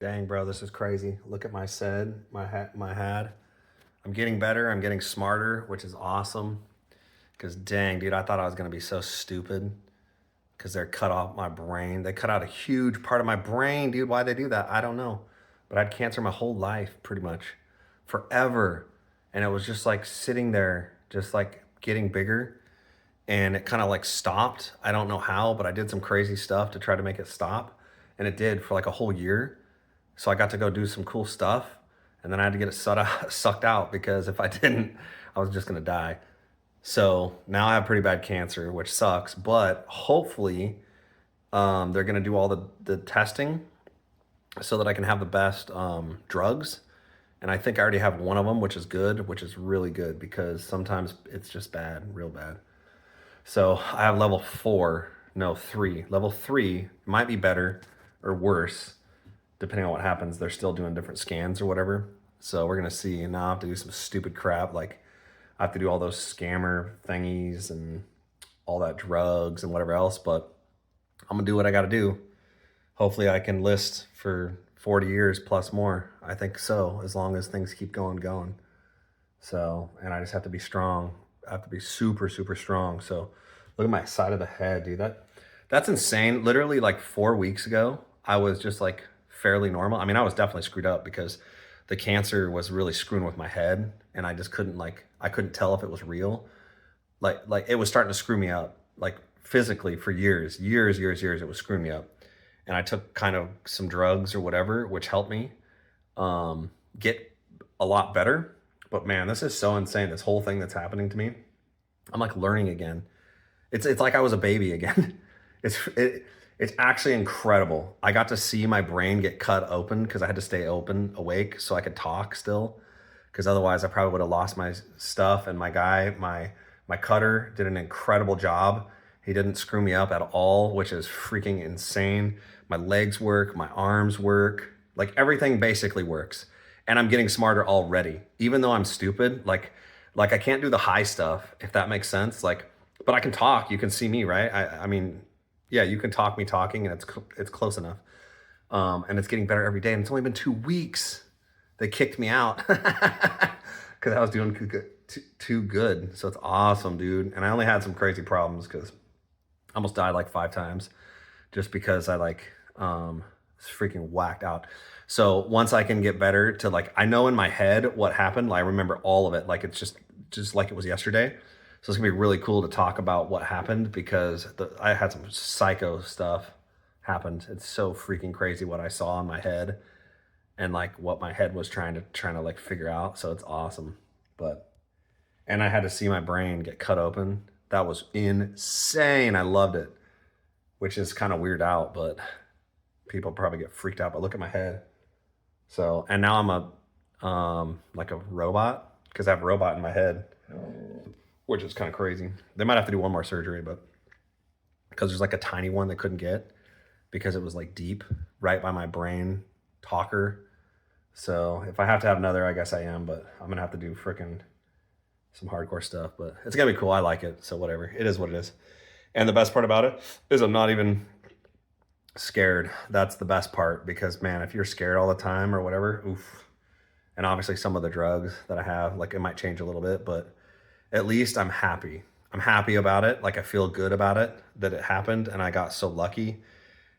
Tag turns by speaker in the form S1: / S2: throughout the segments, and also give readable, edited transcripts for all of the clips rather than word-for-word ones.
S1: Dang, bro, this is crazy. Look at my head. I'm getting better. I'm getting smarter, which is awesome. Cause dang, dude, I thought I was gonna be so stupid. Cause they're cut off my brain. They cut out a huge part of my brain, dude. Why'd they do that? I don't know. But I had cancer my whole life, pretty much, forever, and it was just like sitting there, just like getting bigger, and it kind of like stopped. I don't know how, but I did some crazy stuff to try to make it stop, and it did for like a whole year. So I got to go do some cool stuff, and then I had to get it sucked out because if I didn't, I was just gonna die. So now I have pretty bad cancer, which sucks. But hopefully, they're gonna do all the testing so that I can have the best drugs. And I think I already have one of them, which is good, which is really good because sometimes it's just bad, real bad. So I have level four, no, three. Level three might be better or worse depending on what happens. They're still doing different scans or whatever. So we're gonna see. And now I have to do some stupid crap like I have to do all those scammer thingies and all that drugs and whatever else. But I'm gonna do what I gotta do. Hopefully I can list for 40 years plus more. I think so, as long as things keep going. So, and I just have to be strong. I have to be super, super strong. So look at my side of the head, dude. That's insane. Literally like 4 weeks ago, I was just like fairly normal. I mean, I was definitely screwed up because the cancer was really screwing with my head, and I just couldn't I couldn't tell if it was real. Like it was starting to screw me up, like physically for years. It was screwing me up, and I took kind of some drugs or whatever, which helped me get a lot better. But man, this is so insane. This whole thing that's happening to me, I'm like learning again. It's like I was a baby again. It's actually incredible. I got to see my brain get cut open because I had to stay awake so I could talk still. Because otherwise, I probably would have lost my stuff. And my cutter did an incredible job. He didn't screw me up at all, which is freaking insane. My legs work, my arms work, like everything basically works. And I'm getting smarter already, even though I'm stupid. Like I can't do the high stuff, if that makes sense. Like, but I can talk. You can see me, right? I mean, yeah, you can talk me talking, and it's close enough. And it's getting better every day. And it's only been 2 weeks. They kicked me out because I was doing too good. So it's awesome, dude. And I only had some crazy problems because I almost died like 5 times just because I was freaking whacked out. So once I can get better to like, I know in my head what happened. I remember all of it. Like it's just like it was yesterday. So it's gonna be really cool to talk about what happened because I had some psycho stuff happened. It's so freaking crazy what I saw in my head and like what my head was trying to like figure out. So it's awesome. But and I had to see my brain get cut open. That was insane. I loved it, which is kind of weird out, but people probably get freaked out. But look at my head. So and now I'm a like a robot because I have a robot in my head, which is kind of crazy. They might have to do one more surgery, but because there's like a tiny one they couldn't get because it was like deep right by my brain talker. So if I have to have another, I guess I am, but I'm gonna have to do freaking some hardcore stuff. But it's gonna be cool. I like it. So whatever. It is what it is. And the best part about it is I'm not even scared. That's the best part because man, if you're scared all the time or whatever, oof. And obviously some of the drugs that I have, like it might change a little bit, but at least I'm happy. I'm happy about it. Like I feel good about it that it happened, and I got so lucky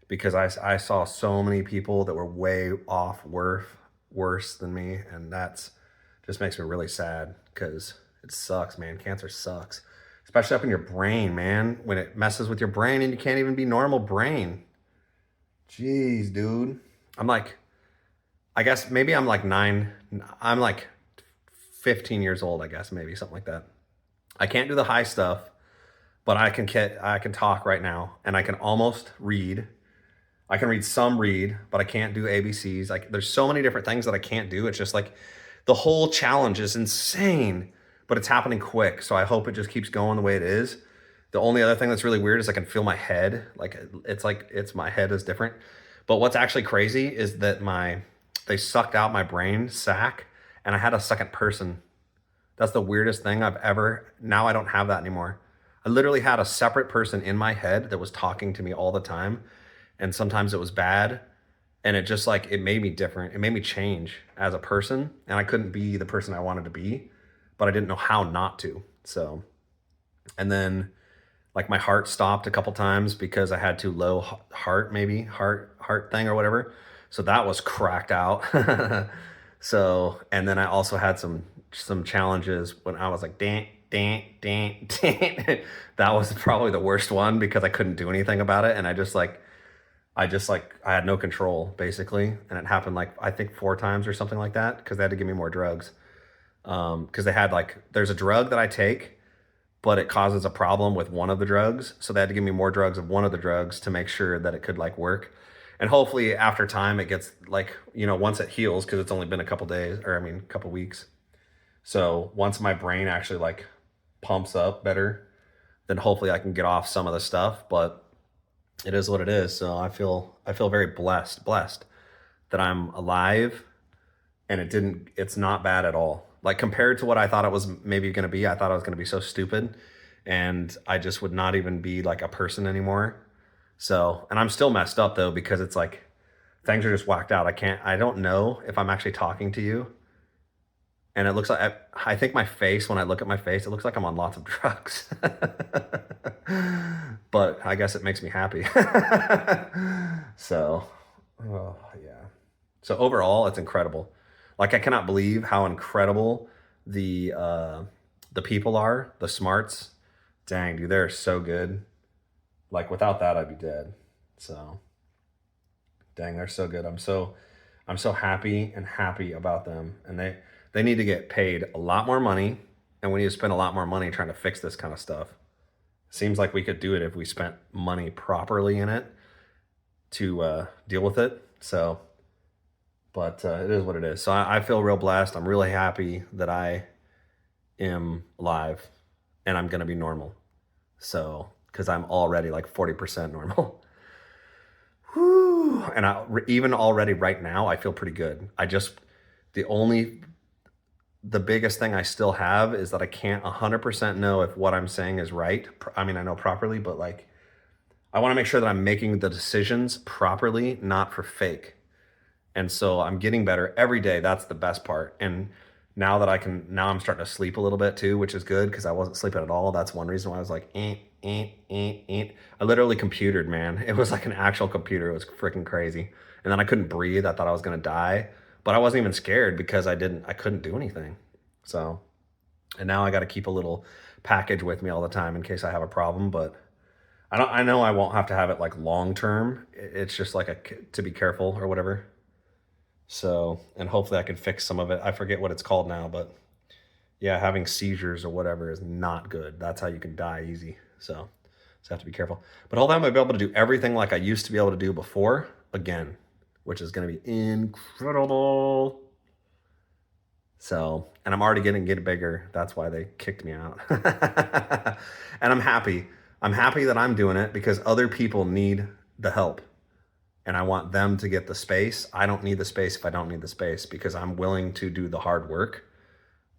S1: because I saw so many people that were way off worse than me, and that's just makes me really sad because it sucks, man. Cancer sucks, especially up in your brain, man. When it messes with your brain and you can't even be normal brain. Jeez, dude. I'm like, I guess maybe I'm like I'm like 15 years old, I guess, maybe something like that. I can't do the high stuff, but I can talk right now, and I can almost read. I can read, but I can't do ABCs. Like there's so many different things that I can't do. It's just like the whole challenge is insane, but it's happening quick. So I hope it just keeps going the way it is. The only other thing that's really weird is I can feel my head. Like it's my head is different. But what's actually crazy is that they sucked out my brain sac, and I had a second person. That's the weirdest thing I've ever. Now I don't have that anymore. I literally had a separate person in my head that was talking to me all the time. And sometimes it was bad. And it just like, it made me different. It made me change as a person, and I couldn't be the person I wanted to be, but I didn't know how not to. So, and then like my heart stopped a couple times because I had too low heart, maybe heart thing or whatever. So that was cracked out. So, and then I also had some challenges when I was like, dang, dang, dang, dang. That was probably the worst one because I couldn't do anything about it. And I had no control basically. And it happened like, I think 4 times or something like that, because they had to give me more drugs. Because they had like, there's a drug that I take, but it causes a problem with one of the drugs. So they had to give me more drugs of one of the drugs to make sure that it could like work. And hopefully after time it gets like, once it heals, because it's only been a couple days, or I mean, a couple weeks. So once my brain actually like pumps up better, then hopefully I can get off some of the stuff. But it is what it is. So I feel very blessed that I'm alive, and it's not bad at all. Like compared to what I thought it was maybe going to be, I thought I was going to be so stupid, and I just would not even be like a person anymore. So, and I'm still messed up though, because it's like things are just whacked out. I don't know if I'm actually talking to you. And it looks like, I think my face, when I look at my face, it looks like I'm on lots of drugs. But I guess it makes me happy. So, oh, yeah. So overall, it's incredible. Like I cannot believe how incredible the people are, the smarts. Dang, dude, they're so good. Like without that, I'd be dead. So, dang, they're so good. I'm so happy about them, and they need to get paid a lot more money, and we need to spend a lot more money trying to fix this kind of stuff. Seems like we could do it if we spent money properly in it to deal with it. So, but it is what it is. So I feel real blessed. I'm really happy that I am alive, and I'm gonna be normal. So, because I'm already like 40% normal. Whew. And even already right now, I feel pretty good. The biggest thing I still have is that I can't 100% know if what I'm saying is right. I mean, I know properly, but like, I want to make sure that I'm making the decisions properly, not for fake. And so I'm getting better every day. That's the best part. And now I'm starting to sleep a little bit too, which is good, because I wasn't sleeping at all. That's one reason why I was like, I literally computered, man. It was like an actual computer. It was freaking crazy. And then I couldn't breathe. I thought I was going to die. But I wasn't even scared because I couldn't do anything. So, and now I got to keep a little package with me all the time in case I have a problem. But I know I won't have to have it like long term. It's just like to be careful or whatever. So, and hopefully I can fix some of it. I forget what it's called now, but yeah, having seizures or whatever is not good. That's how you can die easy. So have to be careful. But hopefully I'm going to be able to do everything like I used to be able to do before again, which is going to be incredible. So, and I'm already getting bigger. That's why they kicked me out. And I'm happy. I'm happy that I'm doing it because other people need the help. And I want them to get the space. I don't need the space if I don't need the space, because I'm willing to do the hard work,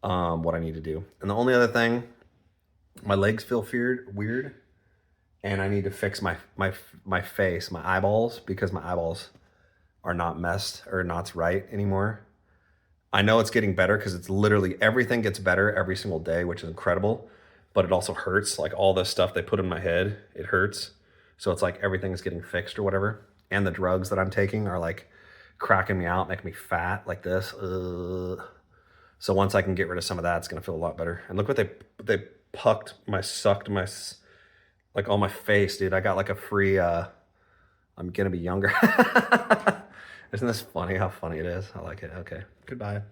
S1: what I need to do. And the only other thing, my legs feel weird. And I need to fix my face, my eyeballs, because my eyeballs are not messed or not right anymore. I know it's getting better because it's literally everything gets better every single day, which is incredible. But it also hurts. Like all this stuff they put in my head, it hurts. So it's like everything's getting fixed or whatever. And the drugs that I'm taking are like cracking me out, making me fat like this. So once I can get rid of some of that, it's gonna feel a lot better. And look what they sucked my like all my face, dude. I got like a free I'm gonna be younger. Isn't this funny how funny it is? I like it. Okay, goodbye.